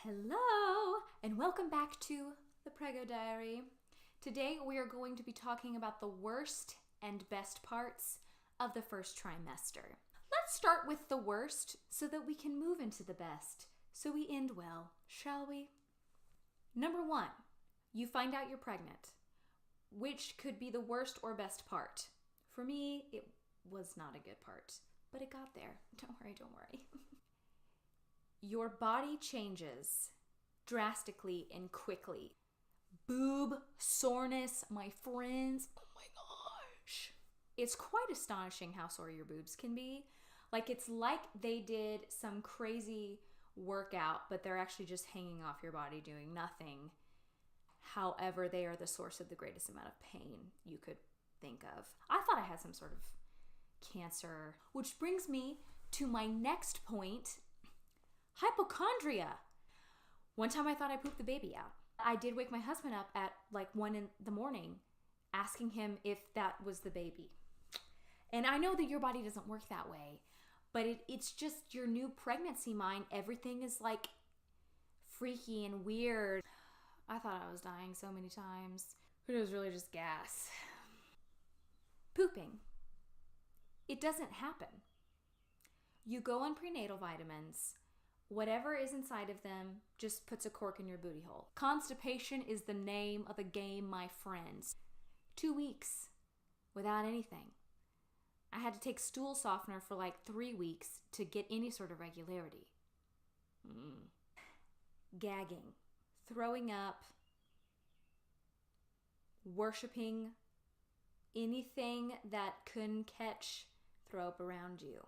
Hello, and welcome back to the Preggo Diary. Today we are going to be talking about the worst and best parts of the first trimester. Let's start with the worst so that we can move into the best, so we end well, shall we? Number 1, you find out you're pregnant, which could be the worst or best part. For me, it was not a good part, but it got there. Don't worry. Your body changes drastically and quickly. Boob soreness, my friends. Oh my gosh. It's quite astonishing how sore your boobs can be. It's like they did some crazy workout, but they're actually just hanging off your body doing nothing. However, they are the source of the greatest amount of pain you could think of. I thought I had some sort of cancer, which brings me to my next point. Hypochondria. One time I thought I pooped the baby out. I did wake my husband up at 1 in the morning asking him if that was the baby. And I know that your body doesn't work that way, but it's just your new pregnancy mind. Everything is freaky and weird. I thought I was dying so many times, but it was really just gas. Pooping. It doesn't happen. You go on prenatal vitamins. Whatever is inside of them just puts a cork in your booty hole. Constipation is the name of the game, my friends. 2 weeks without anything. I had to take stool softener for 3 weeks to get any sort of regularity. Gagging, throwing up, worshiping anything that couldn't catch, throw up around you.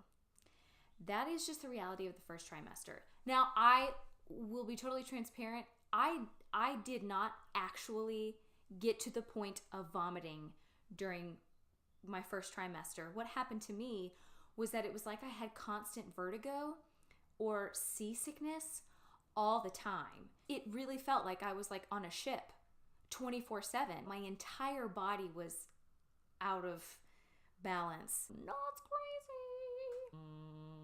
That is just the reality of the first trimester. Now, I will be totally transparent. I did not actually get to the point of vomiting during my first trimester. What happened to me was that it was like I had constant vertigo or seasickness all the time. It really felt like I was on a ship 24/7. My entire body was out of balance. No, it's crazy.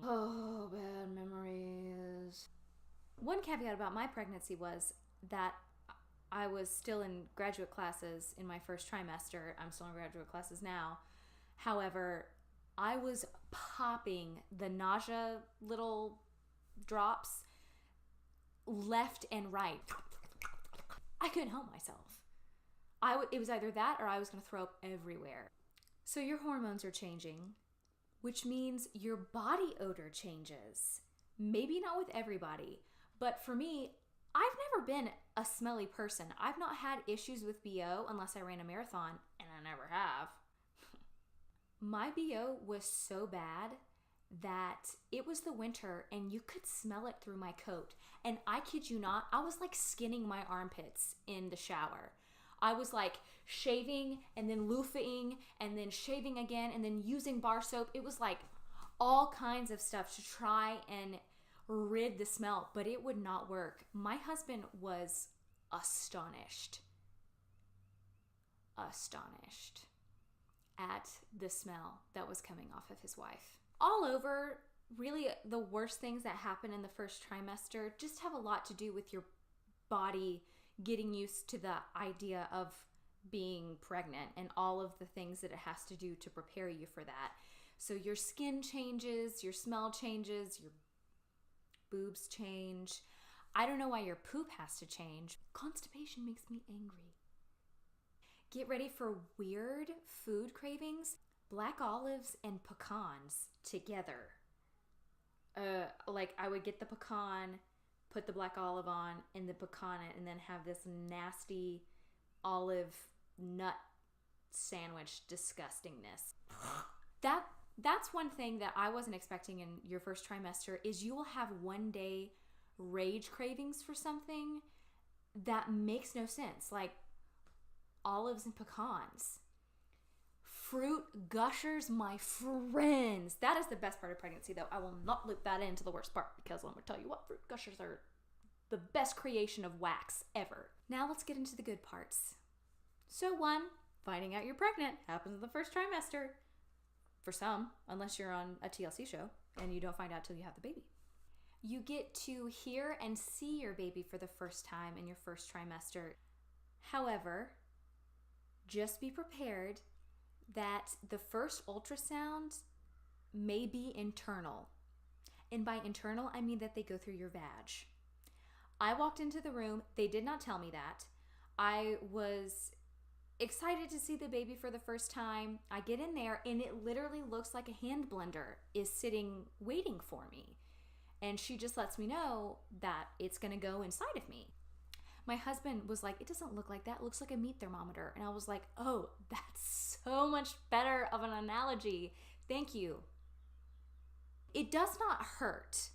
Oh, bad memories. One caveat about my pregnancy was that I was still in graduate classes in my first trimester. I'm still in graduate classes now. However, I was popping the nausea little drops left and right. I couldn't help myself. It was either that or I was going to throw up everywhere. So your hormones are changing, which means your body odor changes. Maybe not with everybody, but for me, I've never been a smelly person. I've not had issues with BO unless I ran a marathon, and I never have. My BO was so bad that it was the winter and you could smell it through my coat. And I kid you not, I was skinning my armpits in the shower. I was shaving and then loofahing and then shaving again and then using bar soap. It was all kinds of stuff to try and rid the smell, but it would not work. My husband was astonished at the smell that was coming off of his wife. All over, really the worst things that happen in the first trimester just have a lot to do with your body getting used to the idea of being pregnant and all of the things that it has to do to prepare you for that. So your skin changes, your smell changes, your boobs change. I don't know why your poop has to change. Constipation makes me angry. Get ready for weird food cravings. Black olives and pecans together. I would get the pecan, put the black olive on and the pecan and then have this nasty olive nut sandwich disgustingness. That's one thing that I wasn't expecting in your first trimester is you will have one day rage cravings for something that makes no sense, like olives and pecans. Fruit gushers, my friends. That is the best part of pregnancy, though. I will not loop that into the worst part because let me tell you what, fruit gushers are the best creation of wax ever. Now let's get into the good parts. So 1, finding out you're pregnant happens in the first trimester. For some, unless you're on a TLC show and you don't find out till you have the baby. You get to hear and see your baby for the first time in your first trimester. However, just be prepared that the first ultrasound may be internal. And by internal, I mean that they go through your vag. I walked into the room. They did not tell me that. I was excited to see the baby for the first time. I get in there and it literally looks like a hand blender is sitting waiting for me. And she just lets me know that it's going to go inside of me. My husband was like, it doesn't look like that. It looks like a meat thermometer. And I was like, oh, that's so much better of an analogy. Thank you. It does not hurt.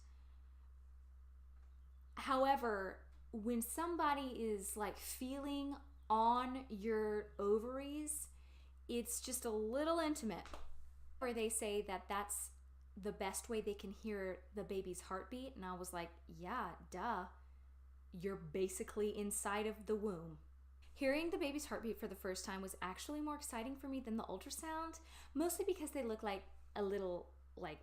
However, when somebody is like feeling on your ovaries, it's just a little intimate. Or they say that that's the best way they can hear the baby's heartbeat. And I was like, yeah, duh. You're basically inside of the womb. Hearing the baby's heartbeat for the first time was actually more exciting for me than the ultrasound, mostly because they look like a little like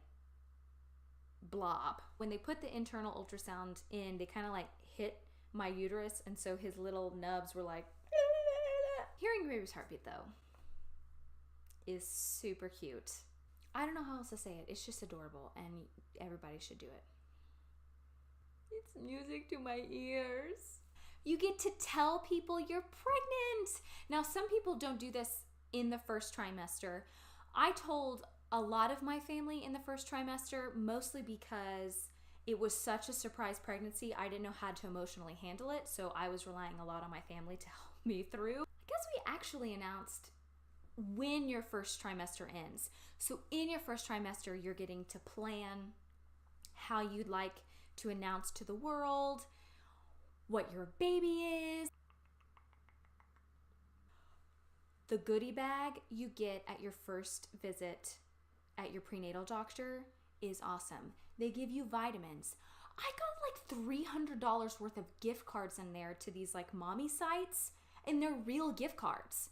blob. When they put the internal ultrasound in, they kind of like hit my uterus, and so his little nubs were like hearing your baby's heartbeat though is super cute. I don't know how else to say it. It's just adorable and everybody should do it. It's music to my ears. You get to tell people you're pregnant. Now, some people don't do this in the first trimester. I told a lot of my family in the first trimester, mostly because it was such a surprise pregnancy. I didn't know how to emotionally handle it, so I was relying a lot on my family to help me through. I guess we actually announced when your first trimester ends. So in your first trimester, you're getting to plan how you'd like to announce to the world what your baby is. The goodie bag you get at your first visit at your prenatal doctor is awesome. They give you vitamins. I got like $300 worth of gift cards in there to these like mommy sites, and they're real gift cards.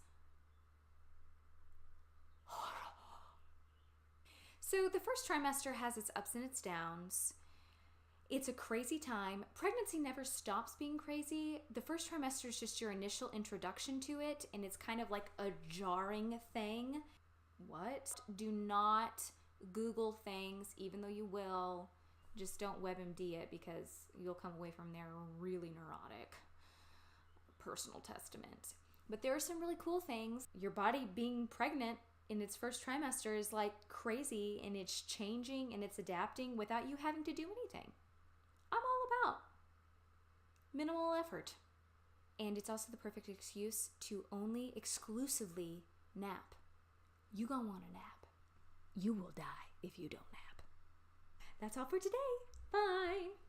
So the first trimester has its ups and its downs. It's a crazy time. Pregnancy never stops being crazy. The first trimester is just your initial introduction to it, and it's kind of like a jarring thing. What? Do not Google things, even though you will. Just don't WebMD it, because you'll come away from there really neurotic. Personal testament. But there are some really cool things. Your body being pregnant in its first trimester is like crazy, and it's changing and it's adapting without you having to do anything. I'm all about minimal effort. And it's also the perfect excuse to only exclusively nap. You gonna want a nap. You will die if you don't nap. That's all for today. Bye.